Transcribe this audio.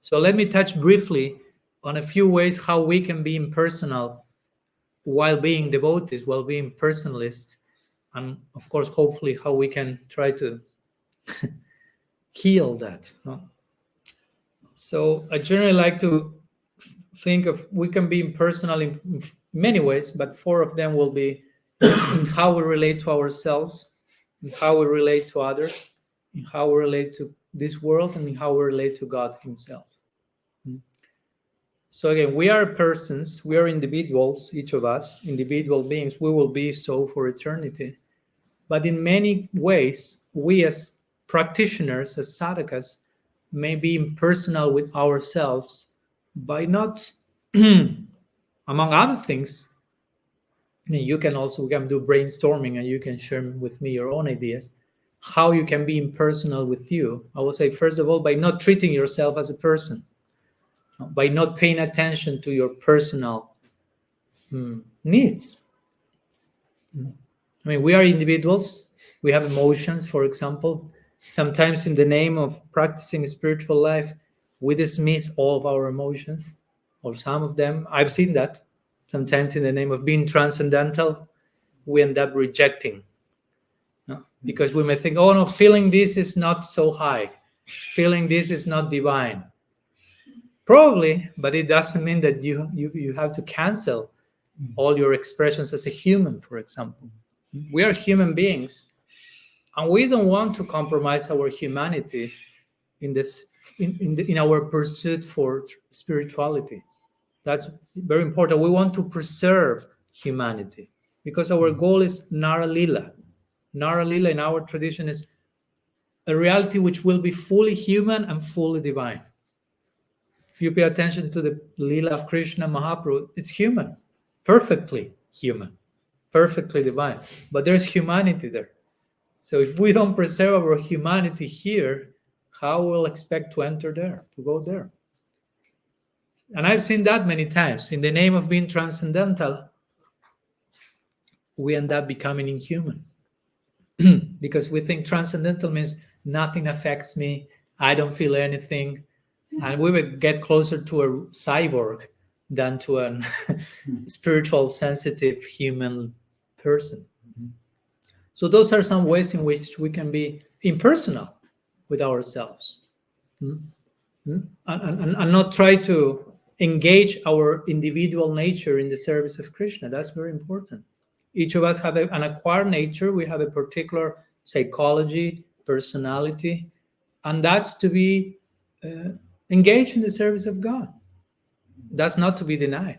So let me touch briefly on a few ways how we can be impersonal while being devotees, while being personalists, and of course, hopefully, how we can try to heal that. No? So I generally like to think of we can be impersonal in many ways, but 4 of them will be in how we relate to ourselves, in how we relate to others, in how we relate to this world, and in how we relate to God Himself. So again, we are persons, we are individuals, each of us, individual beings. We will be so for eternity. But in many ways, we as practitioners, as sadhakas, may be impersonal with ourselves by not, among other things, I mean, we can do brainstorming and you can share with me your own ideas, how you can be impersonal with you. I would say, first of all, by not treating yourself as a person, by not paying attention to your personal needs. I mean, we are individuals. We have emotions, for example. Sometimes in the name of practicing spiritual life, we dismiss all of our emotions, or some of them. I've seen that. Sometimes in the name of being transcendental, we end up rejecting. No? Because we may think, oh no, feeling this is not so high. Feeling this is not divine. Probably, but it doesn't mean that you have to cancel all your expressions as a human, for example. We are human beings, and we don't want to compromise our humanity in our pursuit for spirituality. That's very important. We want to preserve humanity because our goal is Naralila. Naralila in our tradition is a reality which will be fully human and fully divine. If you pay attention to the Lila of Krishna Mahaprabhu, it's human, perfectly human, perfectly divine. But there's humanity there. So if we don't preserve our humanity here, how we'll expect to enter there, to go there? And I've seen that many times. In the name of being transcendental, we end up becoming inhuman. Because we think transcendental means nothing affects me, I don't feel anything. And we would get closer to a cyborg than to a spiritual, sensitive human person. So those are some ways in which we can be impersonal with ourselves. And not try to engage our individual nature in the service of Krishna. That's very important. Each of us have an acquired nature. We have a particular psychology, personality, and that's to be engaged in the service of God. That's not to be denied.